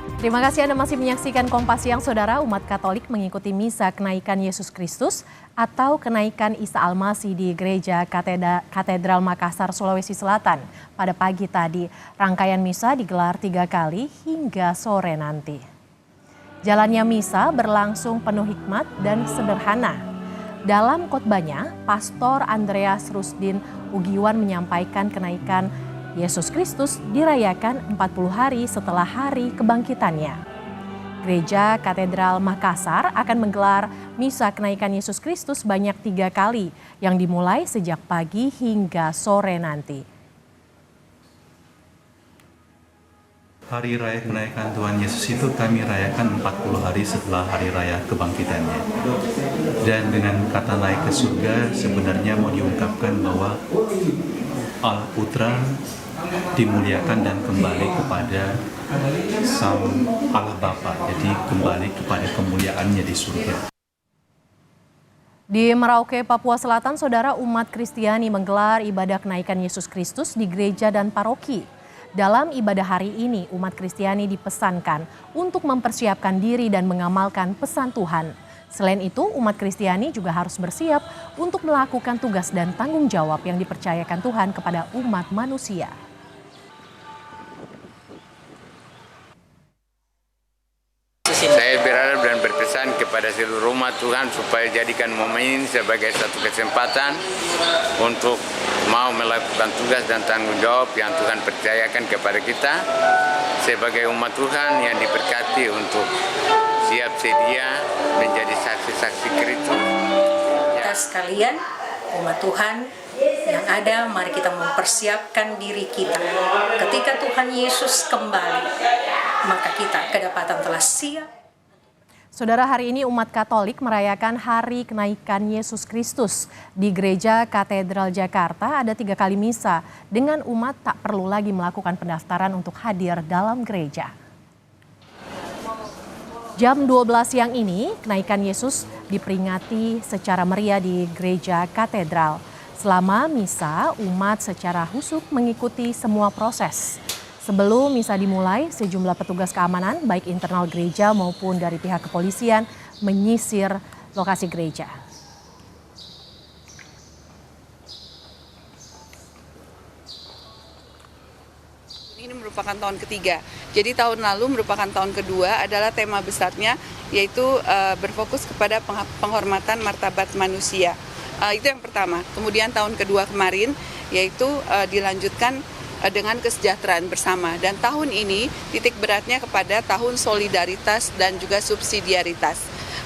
Terima kasih Anda masih menyaksikan Kompas Siang, Saudara. Umat Katolik mengikuti misa kenaikan Yesus Kristus atau kenaikan Isa Al-Masih di Gereja Katedral Makassar, Sulawesi Selatan pada pagi tadi. Rangkaian misa digelar 3 kali hingga sore nanti. Jalannya misa berlangsung penuh hikmat dan sederhana. Dalam khotbahnya, Pastor Andreas Rusdin Ugiwan menyampaikan kenaikan Yesus Kristus dirayakan 40 hari setelah hari kebangkitannya. Gereja Katedral Makassar akan menggelar misa kenaikan Yesus Kristus banyak 3 kali yang dimulai sejak pagi hingga sore nanti. Hari Raya Kenaikan Tuhan Yesus itu kami rayakan 40 hari setelah Hari Raya Kebangkitannya. Dan dengan kata naik ke surga sebenarnya mau diungkapkan bahwa Allah Putra dimuliakan dan kembali kepada Sang Allah Bapa, jadi kembali kepada kemuliaannya di surga. Di Merauke, Papua Selatan, Saudara, umat Kristiani menggelar ibadah kenaikan Yesus Kristus di gereja dan paroki. Dalam ibadah hari ini, umat Kristiani dipesankan untuk mempersiapkan diri dan mengamalkan pesan Tuhan. Selain itu, umat Kristiani juga harus bersiap untuk melakukan tugas dan tanggung jawab yang dipercayakan Tuhan kepada umat manusia. Saya berharap dan berpesan kepada seluruh umat Tuhan supaya jadikan momen ini sebagai satu kesempatan untuk mau melakukan tugas dan tanggung jawab yang Tuhan percayakan kepada kita sebagai umat Tuhan yang diberkati untuk siap sedia menjadi saksi-saksi Kristus. Kita sekalian, umat Tuhan yang ada, mari kita mempersiapkan diri kita. Ketika Tuhan Yesus kembali, maka kita kedapatan telah siap. Saudara, hari ini umat Katolik merayakan Hari Kenaikan Yesus Kristus. Di Gereja Katedral Jakarta ada 3 kali misa dengan umat tak perlu lagi melakukan pendaftaran untuk hadir dalam gereja. Jam 12 siang ini, kenaikan Yesus diperingati secara meriah di Gereja Katedral. Selama misa, umat secara husuk mengikuti semua proses. Sebelum misa dimulai, sejumlah petugas keamanan, baik internal gereja maupun dari pihak kepolisian, menyisir lokasi gereja. Ini merupakan tahun ketiga. Jadi tahun lalu merupakan tahun kedua, adalah tema besarnya yaitu berfokus kepada penghormatan martabat manusia. Itu yang pertama. Kemudian tahun kedua kemarin yaitu dilanjutkan dengan kesejahteraan bersama. Dan tahun ini titik beratnya kepada tahun solidaritas dan juga subsidiaritas.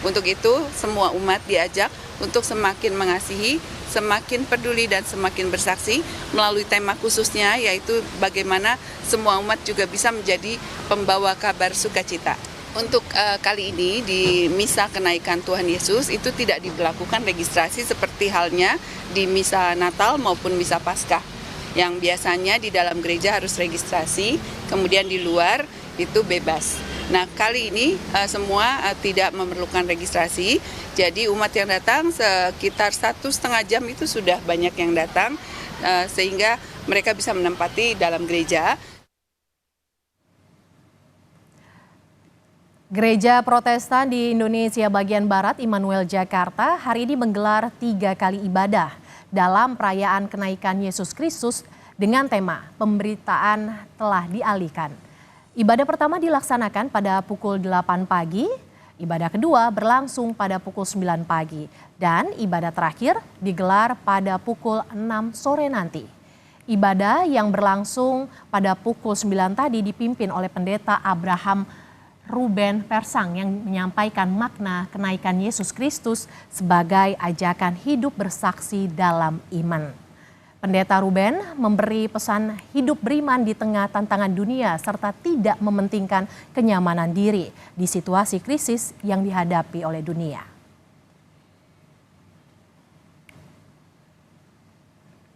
Untuk itu semua umat diajak untuk semakin mengasihi, semakin peduli dan semakin bersaksi melalui tema khususnya yaitu bagaimana semua umat juga bisa menjadi pembawa kabar sukacita. Untuk kali ini di misa kenaikan Tuhan Yesus itu tidak diberlakukan registrasi seperti halnya di misa Natal maupun misa Paskah. Yang biasanya di dalam gereja harus registrasi, kemudian di luar itu bebas. Nah, kali ini semua tidak memerlukan registrasi, jadi umat yang datang sekitar 1,5 jam itu sudah banyak yang datang, sehingga mereka bisa menempati dalam gereja. Gereja Protestan di Indonesia bagian Barat, Immanuel Jakarta, hari ini menggelar 3 kali ibadah dalam perayaan kenaikan Yesus Kristus dengan tema pemberitaan telah dialihkan. Ibadah pertama dilaksanakan pada pukul 8 pagi, ibadah kedua berlangsung pada pukul 9 pagi, dan ibadah terakhir digelar pada pukul 6 sore nanti. Ibadah yang berlangsung pada pukul 9 tadi dipimpin oleh Pendeta Abraham Ruben Persang yang menyampaikan makna kenaikan Yesus Kristus sebagai ajakan hidup bersaksi dalam iman. Pendeta Ruben memberi pesan hidup beriman di tengah tantangan dunia serta tidak mementingkan kenyamanan diri di situasi krisis yang dihadapi oleh dunia.